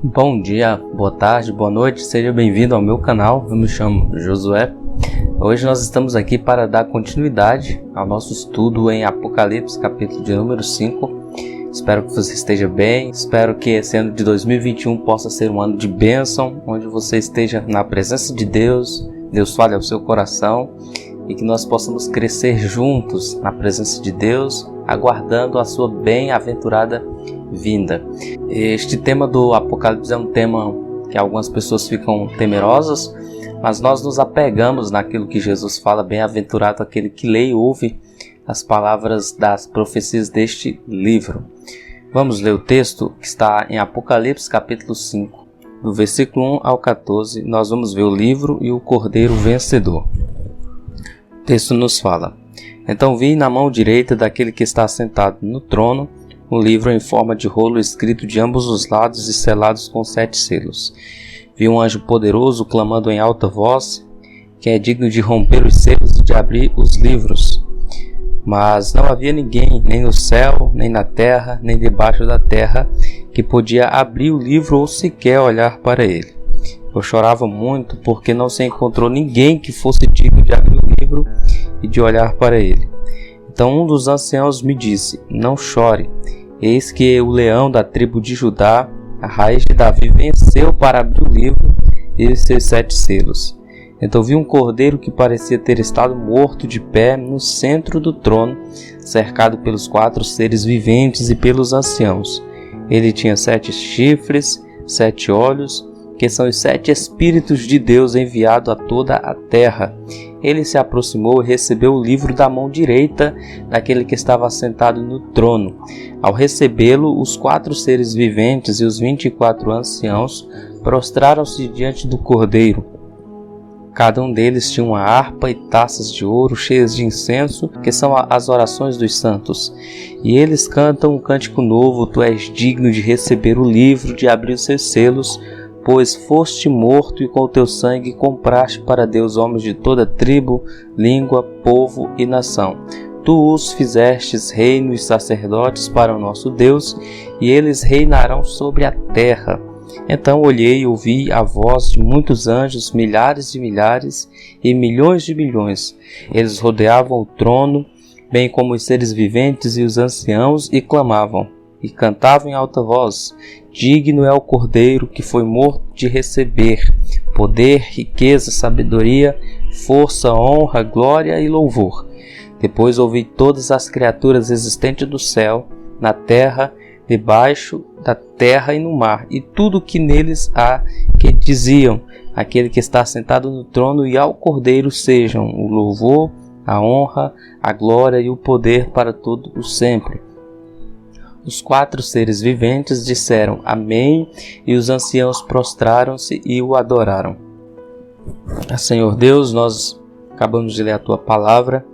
Bom dia, boa tarde, boa noite, seja bem-vindo ao meu canal. Eu me chamo Josué. Hoje nós estamos aqui para dar continuidade ao nosso estudo em Apocalipse, capítulo de número 5. Espero que você esteja bem, espero que esse ano de 2021 possa ser um ano de bênção, onde você esteja na presença de Deus, Deus fale ao seu coração e que nós possamos crescer juntos na presença de Deus, aguardando a sua bem-aventurada vinda. Este tema do Apocalipse é um tema que algumas pessoas ficam temerosas, mas nós nos apegamos naquilo que Jesus fala: bem-aventurado aquele que lê e ouve as palavras das profecias deste livro. Vamos ler o texto que está em Apocalipse capítulo 5, do versículo 1 ao 14. Nós vamos ver o livro e o cordeiro vencedor. O texto nos fala: Então vi na mão direita daquele que está sentado no trono um livro em forma de rolo escrito de ambos os lados e selados com 7 selos. Vi um anjo poderoso clamando em alta voz, que é digno de romper os selos e de abrir os livros. Mas não havia ninguém, nem no céu, nem na terra, nem debaixo da terra, que podia abrir o livro ou sequer olhar para ele. Eu chorava muito, porque não se encontrou ninguém que fosse digno de abrir o livro e de olhar para ele. Então um dos anciãos me disse: Não chore, eis que o leão da tribo de Judá, a raiz de Davi, venceu para abrir o livro e os seus 7 selos. Então vi um cordeiro que parecia ter estado morto de pé no centro do trono, cercado pelos 4 seres viventes e pelos anciãos. Ele tinha 7 chifres, 7 olhos, que são os 7 Espíritos de Deus enviados a toda a terra. Ele se aproximou e recebeu o livro da mão direita daquele que estava sentado no trono. Ao recebê-lo, os 4 seres viventes e os 24 anciãos prostraram-se diante do cordeiro. Cada um deles tinha uma harpa e taças de ouro cheias de incenso, que são as orações dos santos. E eles cantam um cântico novo: Tu és digno de receber o livro, de abrir os seus selos, pois foste morto e com o teu sangue compraste para Deus homens de toda tribo, língua, povo e nação. Tu os fizestes reino e sacerdotes para o nosso Deus, e eles reinarão sobre a terra. Então olhei e ouvi a voz de muitos anjos, milhares de milhares e milhões de milhões. Eles rodeavam o trono, bem como os seres viventes e os anciãos, e clamavam, e cantavam em alta voz: Digno é o cordeiro que foi morto de receber poder, riqueza, sabedoria, força, honra, glória e louvor. Depois ouvi todas as criaturas existentes do céu, na terra, debaixo da terra e no mar, e tudo que neles há, que diziam: Aquele que está sentado no trono e ao cordeiro sejam o louvor, a honra, a glória e o poder para todo o sempre. Os 4 seres viventes disseram Amém, e os anciãos prostraram-se e o adoraram. Senhor Deus, nós acabamos de ler a Tua palavra.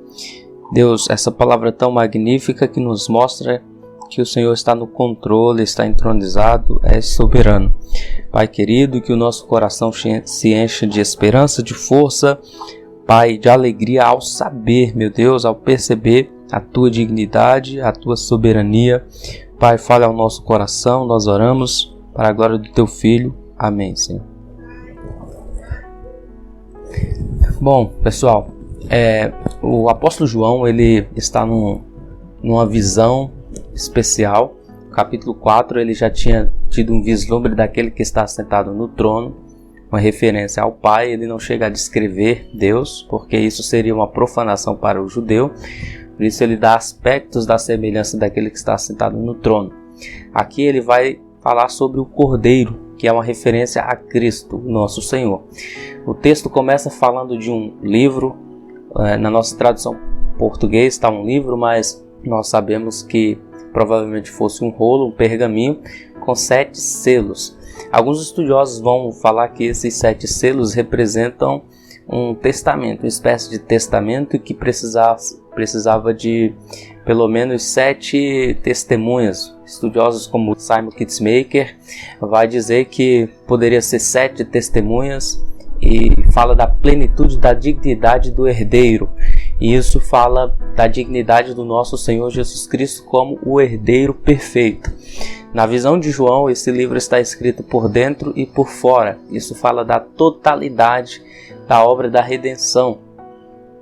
Deus, essa palavra tão magnífica que nos mostra que o Senhor está no controle, está entronizado, é soberano. Pai querido, que o nosso coração se encha de esperança, de força, Pai, de alegria ao saber, meu Deus, ao perceber a Tua dignidade, a Tua soberania. Pai, fale ao nosso coração, nós oramos para a glória do Teu Filho. Amém, Senhor. Bom, pessoal, o apóstolo João, ele está numa visão especial. No capítulo 4, ele já tinha tido um vislumbre daquele que está sentado no trono, uma referência ao Pai. Ele não chega a descrever Deus, porque isso seria uma profanação para o judeu. Por isso ele dá aspectos da semelhança daquele que está sentado no trono. Aqui ele vai falar sobre o Cordeiro, que é uma referência a Cristo, nosso Senhor. O texto começa falando de um livro. Na nossa tradução português está um livro, mas nós sabemos que provavelmente fosse um rolo, um pergaminho com 7 selos. Alguns estudiosos vão falar que esses 7 selos representam um testamento, uma espécie de testamento que precisava de pelo menos 7 testemunhas. Estudiosos como Simon Kitzmaker vai dizer que poderia ser 7 testemunhas, e fala da plenitude da dignidade do herdeiro. E isso fala da dignidade do nosso Senhor Jesus Cristo como o herdeiro perfeito. Na visão de João, esse livro está escrito por dentro e por fora. Isso fala da totalidade da obra da redenção.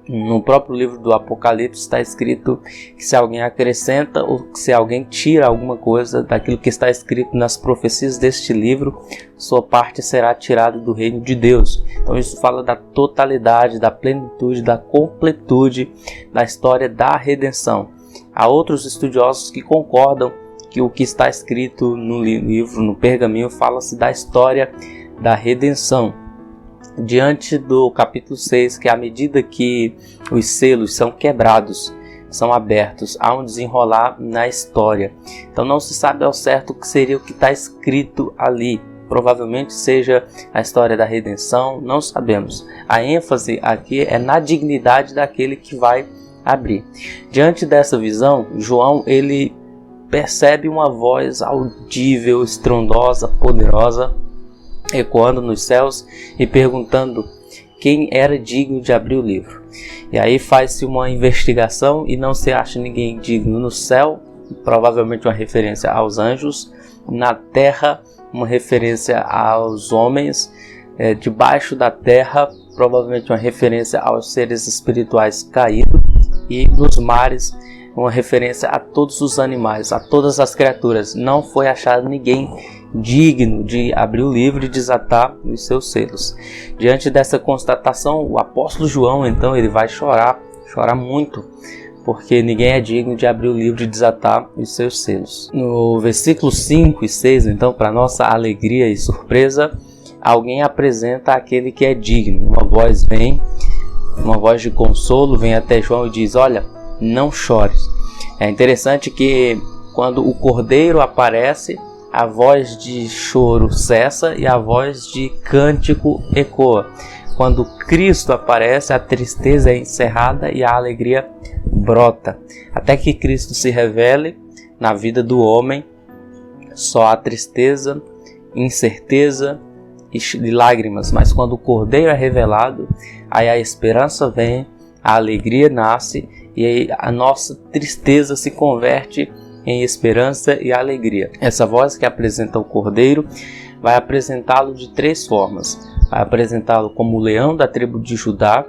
No próprio livro do Apocalipse está escrito que se alguém acrescenta ou se alguém tira alguma coisa daquilo que está escrito nas profecias deste livro, sua parte será tirada do reino de Deus. Então isso fala da totalidade, da plenitude, da completude da história da redenção. Há outros estudiosos que concordam que o que está escrito no livro, no pergaminho, fala-se da história da redenção. Diante do capítulo 6, que à medida que os selos são quebrados, são abertos, há um desenrolar na história. Então não se sabe ao certo o que seria o que está escrito ali. Provavelmente seja a história da redenção, não sabemos. A ênfase aqui é na dignidade daquele que vai abrir. Diante dessa visão, João ele percebe uma voz audível, estrondosa, poderosa, ecoando nos céus e perguntando quem era digno de abrir o livro. E aí faz-se uma investigação e não se acha ninguém digno no céu, provavelmente uma referência aos anjos, na terra uma referência aos homens, debaixo da terra provavelmente uma referência aos seres espirituais caídos, e nos mares uma referência a todos os animais, a todas as criaturas. Não foi achado ninguém digno de abrir o livro e desatar os seus selos. Diante dessa constatação, o apóstolo João, então, ele vai chorar muito, porque ninguém é digno de abrir o livro e desatar os seus selos. No versículo 5 e 6, então, para nossa alegria e surpresa, alguém apresenta aquele que é digno. Uma voz vem, uma voz de consolo, vem até João e diz: olha, não chores. É interessante que quando o cordeiro aparece, a voz de choro cessa e a voz de cântico ecoa. Quando Cristo aparece, a tristeza é encerrada e a alegria brota. Até que Cristo se revele na vida do homem, só há tristeza, incerteza e lágrimas. Mas quando o cordeiro é revelado, aí a esperança vem, a alegria nasce e aí a nossa tristeza se converte em esperança e alegria. Essa voz que apresenta o cordeiro vai apresentá-lo de três formas. Vai apresentá-lo como o leão da tribo de Judá,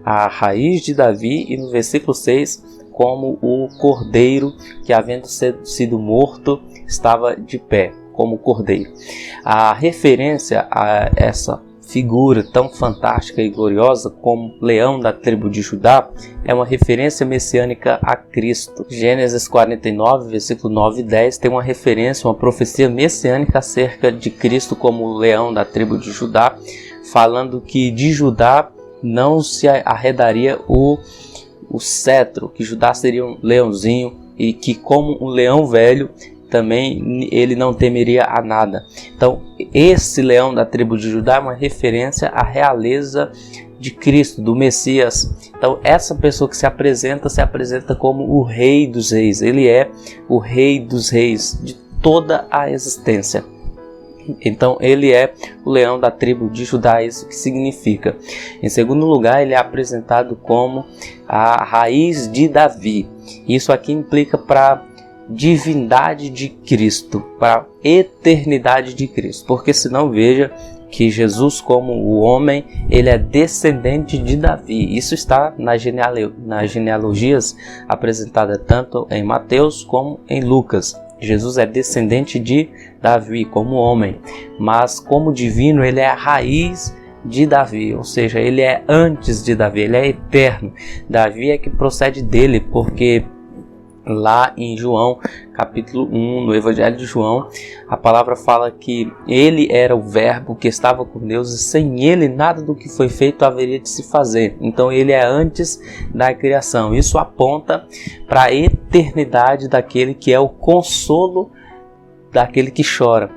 a raiz de Davi, e no versículo 6 como o cordeiro que, havendo sido morto, estava de pé, como cordeiro. A referência a essa figura tão fantástica e gloriosa como leão da tribo de Judá é uma referência messiânica a Cristo. Gênesis 49, versículo 9 e 10 tem uma referência, uma profecia messiânica acerca de Cristo como leão da tribo de Judá, falando que de Judá não se arredaria o cetro, que Judá seria um leãozinho e que, como um leão velho, também ele não temeria a nada. Então, esse leão da tribo de Judá é uma referência à realeza de Cristo, do Messias. Então, essa pessoa que se apresenta como o Rei dos Reis. Ele é o Rei dos Reis de toda a existência. Então, ele é o leão da tribo de Judá, isso que significa. Em segundo lugar, ele é apresentado como a raiz de Davi. Isso aqui implica para divindade de Cristo, para a eternidade de Cristo, porque senão veja que Jesus, como o homem, ele é descendente de Davi. Isso está nas genealogias apresentadas tanto em Mateus como em Lucas. Jesus é descendente de Davi como homem, mas como divino ele é a raiz de Davi, ou seja, ele é antes de Davi, ele é eterno. Davi é que procede dele, porque lá em João, capítulo 1, no Evangelho de João, a palavra fala que ele era o verbo que estava com Deus e sem ele nada do que foi feito haveria de se fazer. Então ele é antes da criação. Isso aponta para a eternidade daquele que é o consolo daquele que chora.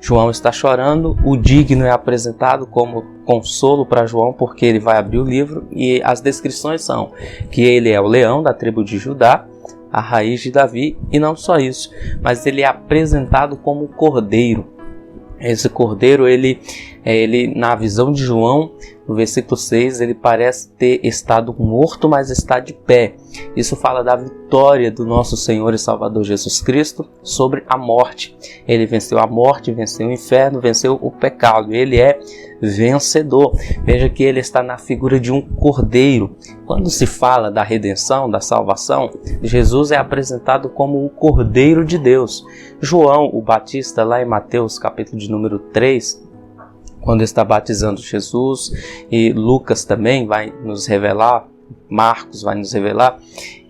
João está chorando, o digno é apresentado como consolo para João, porque ele vai abrir o livro, e as descrições são que ele é o leão da tribo de Judá, a raiz de Davi, e não só isso, mas ele é apresentado como cordeiro. Esse cordeiro ele Ele, na visão de João, no versículo 6, ele parece ter estado morto, mas está de pé. Isso fala da vitória do nosso Senhor e Salvador Jesus Cristo sobre a morte. Ele venceu a morte, venceu o inferno, venceu o pecado. Ele é vencedor. Veja que ele está na figura de um cordeiro. Quando se fala da redenção, da salvação, Jesus é apresentado como o Cordeiro de Deus. João, o Batista, lá em Mateus, capítulo de número 3, quando está batizando Jesus, e Lucas também vai nos revelar, Marcos vai nos revelar,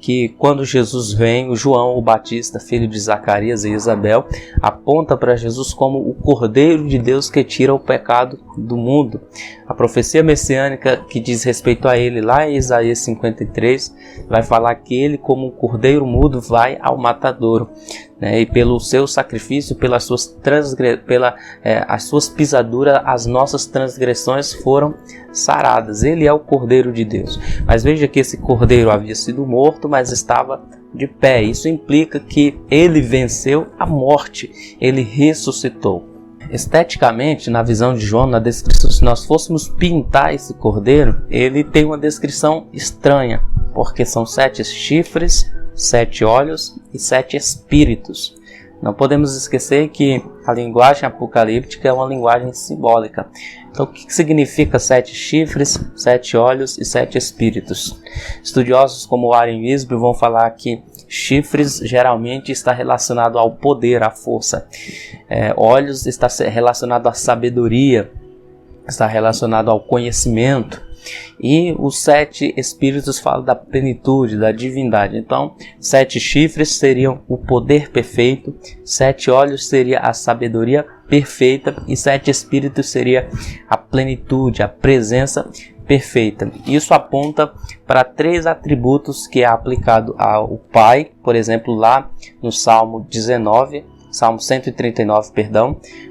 que quando Jesus vem, o João, o Batista, filho de Zacarias e Isabel, aponta para Jesus como o Cordeiro de Deus que tira o pecado do mundo. A profecia messiânica que diz respeito a ele, lá em Isaías 53, vai falar que ele, como um cordeiro mudo, vai ao matadouro. E pelo seu sacrifício, pelas suas as suas pisaduras, as nossas transgressões foram saradas. Ele é o Cordeiro de Deus. Mas veja que esse cordeiro havia sido morto, mas estava de pé. Isso implica que ele venceu a morte, ele ressuscitou. Esteticamente, na visão de João, na descrição, se nós fôssemos pintar esse cordeiro, ele tem uma descrição estranha, porque são 7 chifres, 7 olhos e 7 espíritos. Não podemos esquecer que a linguagem apocalíptica é uma linguagem simbólica. Então, o que significa 7 chifres, 7 olhos e 7 espíritos? Estudiosos como Warren Wiersbe vão falar que chifres geralmente está relacionado ao poder, à força. Olhos está relacionado à sabedoria, está relacionado ao conhecimento. E os 7 espíritos falam da plenitude, da divindade. Então, 7 chifres seriam o poder perfeito, 7 olhos seria a sabedoria perfeita e 7 espíritos seria a plenitude, a presença perfeita. Isso aponta para 3 atributos que é aplicado ao Pai, por exemplo, lá no Salmo 139,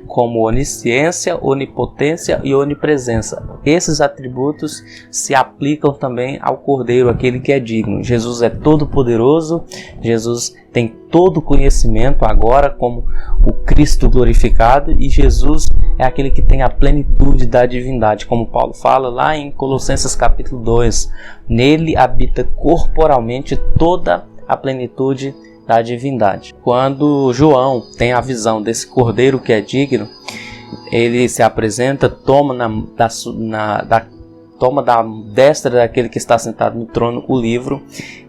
como onisciência, onipotência e onipresença. Esses atributos se aplicam também ao Cordeiro, aquele que é digno. Jesus é todo poderoso, Jesus tem todo conhecimento agora como o Cristo glorificado, e Jesus é aquele que tem a plenitude da divindade, como Paulo fala lá em Colossenses capítulo 2. Nele habita corporalmente toda a plenitude da divindade. Quando João tem a visão desse cordeiro que é digno, ele se apresenta, toma da destra daquele que está sentado no trono o livro,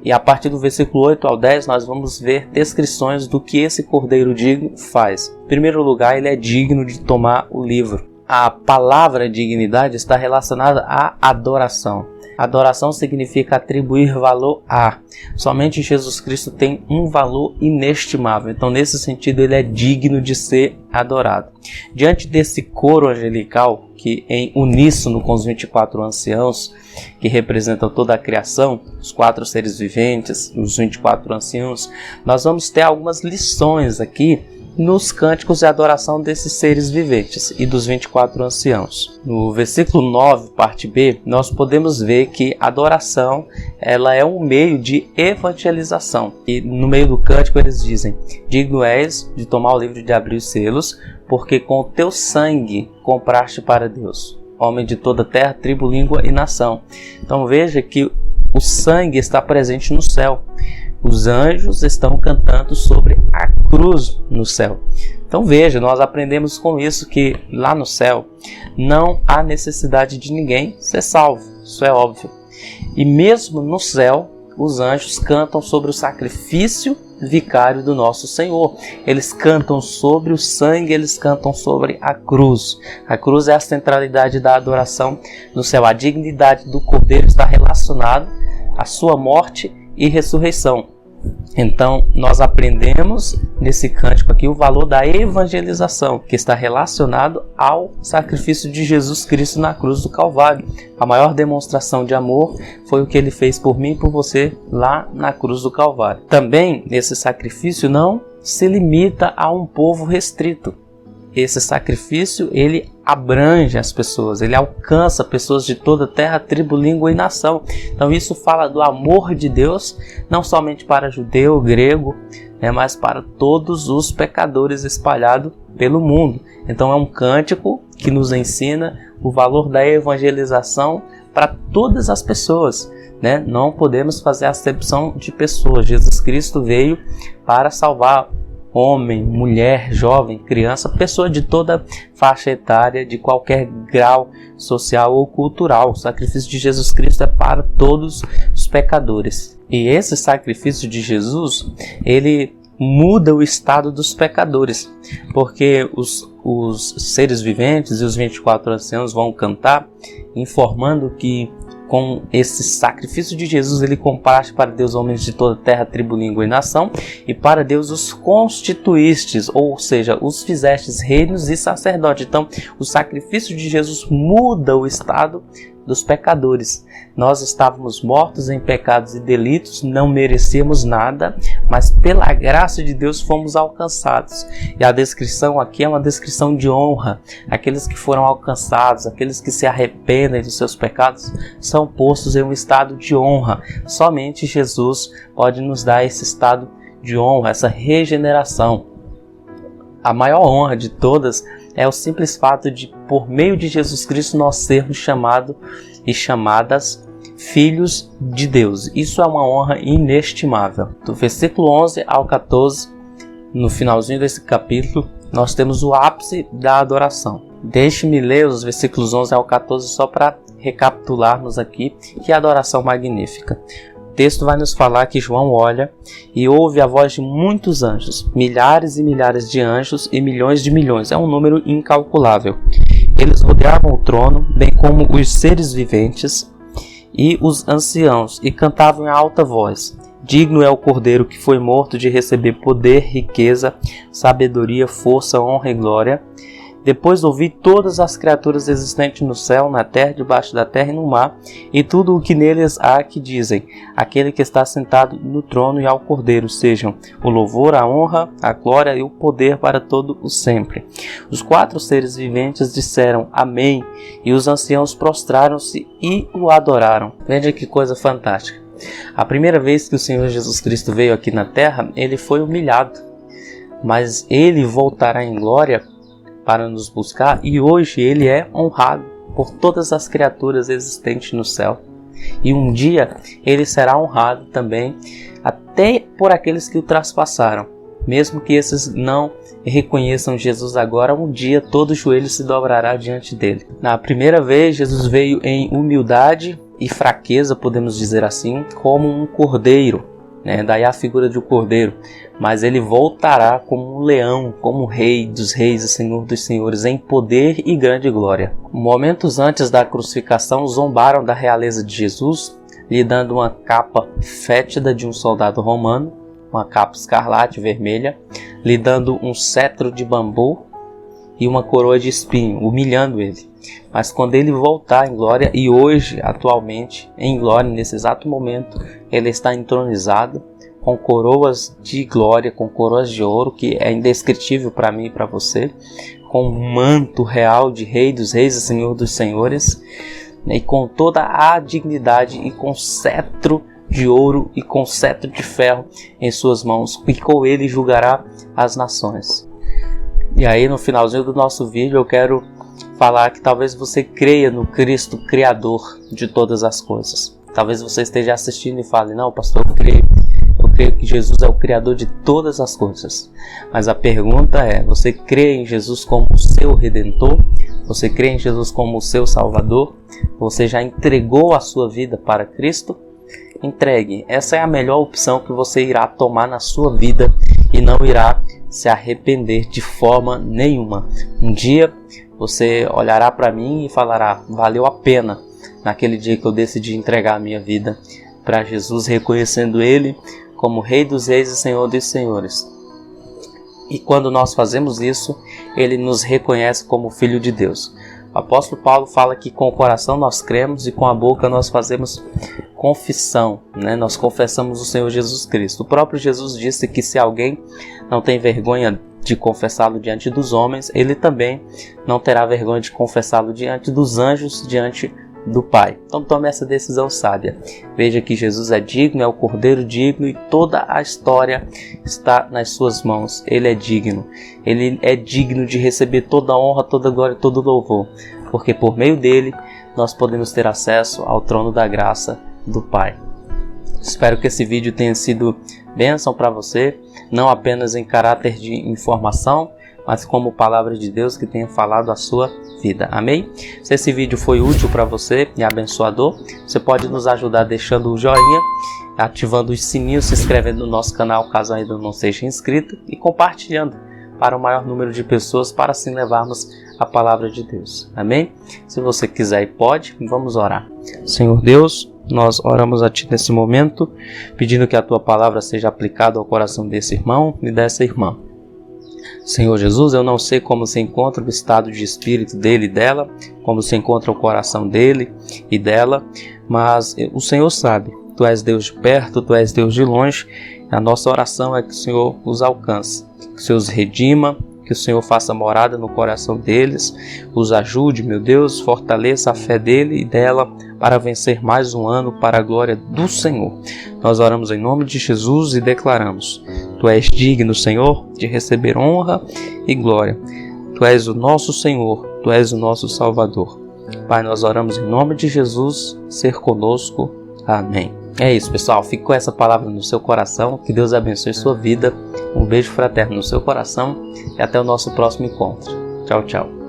e a partir do versículo 8 ao 10 nós vamos ver descrições do que esse cordeiro digno faz. Em primeiro lugar, ele é digno de tomar o livro. A palavra dignidade está relacionada à adoração. Adoração significa atribuir valor a. Somente Jesus Cristo tem um valor inestimável. Então, nesse sentido, ele é digno de ser adorado. Diante desse coro angelical, que em uníssono com os 24 anciãos, que representam toda a criação, os 4 seres viventes, os 24 anciãos, nós vamos ter algumas lições aqui nos cânticos de adoração desses seres viventes e dos 24 anciãos. No versículo 9, parte B, nós podemos ver que a adoração ela é um meio de evangelização. E no meio do cântico eles dizem: digno és de tomar o livro de abrir os selos, porque com o teu sangue compraste para Deus, homem de toda terra, tribo, língua e nação. Então veja que o sangue está presente no céu. Os anjos estão cantando sobre a cruz no céu. Então veja, nós aprendemos com isso que lá no céu não há necessidade de ninguém ser salvo. Isso é óbvio. E mesmo no céu, os anjos cantam sobre o sacrifício vicário do nosso Senhor. Eles cantam sobre o sangue, eles cantam sobre a cruz. A cruz é a centralidade da adoração no céu. A dignidade do Cordeiro está relacionada à sua morte e ressurreição. Então, nós aprendemos nesse cântico aqui o valor da evangelização, que está relacionado ao sacrifício de Jesus Cristo na cruz do Calvário. A maior demonstração de amor foi o que ele fez por mim e por você lá na cruz do Calvário. Também, esse sacrifício não se limita a um povo restrito. Esse sacrifício, ele abrange as pessoas, ele alcança pessoas de toda terra, tribo, língua e nação. Então isso fala do amor de Deus, não somente para judeu, grego, mas para todos os pecadores espalhados pelo mundo. Então é um cântico que nos ensina o valor da evangelização para todas as pessoas, né? Não podemos fazer acepção de pessoas. Jesus Cristo veio para salvar homem, mulher, jovem, criança, pessoa de toda faixa etária, de qualquer grau social ou cultural. O sacrifício de Jesus Cristo é para todos os pecadores. E esse sacrifício de Jesus, ele muda o estado dos pecadores, porque os seres viventes e os 24 anciãos vão cantar, informando que com esse sacrifício de Jesus, ele comparaste para Deus homens de toda terra, tribo, língua e nação, e para Deus os constituístes, ou seja, os fizestes reinos e sacerdotes. Então, o sacrifício de Jesus muda o estado dos pecadores. Nós estávamos mortos em pecados e delitos, não merecíamos nada, mas pela graça de Deus fomos alcançados. E a descrição aqui é uma descrição de honra. Aqueles que foram alcançados, aqueles que se arrependem dos seus pecados, são postos em um estado de honra. Somente Jesus pode nos dar esse estado de honra, essa regeneração. A maior honra de todas é o simples fato de, por meio de Jesus Cristo, nós sermos chamados e chamadas filhos de Deus. Isso é uma honra inestimável. Do versículo 11 ao 14, no finalzinho desse capítulo, nós temos o ápice da adoração. Deixe-me ler os versículos 11 ao 14 só para recapitularmos aqui, que adoração magnífica. O texto vai nos falar que João olha e ouve a voz de muitos anjos, milhares e milhares de anjos e milhões de milhões. É um número incalculável. Eles rodeavam o trono, bem como os seres viventes e os anciãos, e cantavam em alta voz: digno é o Cordeiro que foi morto de receber poder, riqueza, sabedoria, força, honra e glória. Depois ouvi todas as criaturas existentes no céu, na terra, debaixo da terra e no mar, e tudo o que neles há, que dizem: aquele que está sentado no trono e ao Cordeiro sejam o louvor, a honra, a glória e o poder para todo o sempre. Os 4 seres viventes disseram amém, e os anciãos prostraram-se e o adoraram. Veja que coisa fantástica. A primeira vez que o Senhor Jesus Cristo veio aqui na terra, ele foi humilhado, mas ele voltará em glória para nos buscar, e hoje ele é honrado por todas as criaturas existentes no céu. E um dia ele será honrado também até por aqueles que o traspassaram. Mesmo que esses não reconheçam Jesus agora, um dia todo joelho se dobrará diante dele. Na primeira vez, Jesus veio em humildade e fraqueza, podemos dizer assim, como um cordeiro, né? Daí a figura de um cordeiro. Mas ele voltará como um leão, como rei dos reis e senhor dos senhores, em poder e grande glória. Momentos antes da crucificação, zombaram da realeza de Jesus, lhe dando uma capa fétida de um soldado romano, uma capa escarlate vermelha, lhe dando um cetro de bambu e uma coroa de espinho, humilhando ele. Mas quando ele voltar em glória, e hoje, atualmente, em glória, nesse exato momento, ele está entronizado, com coroas de glória, com coroas de ouro, que é indescritível para mim e para você, com um manto real de rei dos reis e senhor dos senhores, e com toda a dignidade, e com cetro de ouro e com cetro de ferro em suas mãos, e com ele julgará as nações. E aí, no finalzinho do nosso vídeo, eu quero falar que talvez você creia no Cristo Criador de todas as coisas. Talvez você esteja assistindo e fale: não, pastor, eu creio que Jesus é o Criador de todas as coisas. Mas a pergunta é: você crê em Jesus como o seu Redentor? Você crê em Jesus como o seu Salvador? Você já entregou a sua vida para Cristo? Entregue. Essa é a melhor opção que você irá tomar na sua vida e não irá se arrepender de forma nenhuma. Um dia você olhará para mim e falará: valeu a pena naquele dia que eu decidi entregar a minha vida para Jesus, reconhecendo Ele como Rei dos Reis e Senhor dos Senhores. E quando nós fazemos isso, Ele nos reconhece como Filho de Deus. O apóstolo Paulo fala que com o coração nós cremos e com a boca nós fazemos confissão, né? Nós confessamos o Senhor Jesus Cristo. O próprio Jesus disse que se alguém não tem vergonha de confessá-lo diante dos homens, ele também não terá vergonha de confessá-lo diante dos anjos, diante do Pai. Então tome essa decisão sábia. Veja que Jesus é digno, é o Cordeiro digno e toda a história está nas suas mãos. Ele é digno. Ele é digno de receber toda a honra, toda a glória, todo o louvor. Porque por meio dele nós podemos ter acesso ao trono da graça do Pai. Espero que esse vídeo tenha sido bênção para você, não apenas em caráter de informação, mas como palavra de Deus que tenha falado a sua vida. Amém? Se esse vídeo foi útil para você e abençoador, você pode nos ajudar deixando o joinha, ativando os sininhos, se inscrevendo no nosso canal caso ainda não seja inscrito e compartilhando para o maior número de pessoas para assim levarmos a palavra de Deus. Amém? Se você quiser e pode, vamos orar. Senhor Deus, nós oramos a Ti nesse momento, pedindo que a Tua palavra seja aplicada ao coração desse irmão e dessa irmã. Senhor Jesus, eu não sei como se encontra o estado de espírito dele e dela, como se encontra o coração dele e dela, mas o Senhor sabe. Tu és Deus de perto, Tu és Deus de longe. A nossa oração é que o Senhor os alcance, que o Senhor os redima, que o Senhor faça morada no coração deles, os ajude, meu Deus, fortaleça a fé dele e dela para vencer mais um ano para a glória do Senhor. Nós oramos em nome de Jesus e declaramos: Tu és digno, Senhor, de receber honra e glória. Tu és o nosso Senhor, Tu és o nosso Salvador. Pai, nós oramos em nome de Jesus, ser conosco. Amém. É isso, pessoal. Fique com essa palavra no seu coração. Que Deus abençoe sua vida. Um beijo fraterno no seu coração e até o nosso próximo encontro. Tchau, tchau.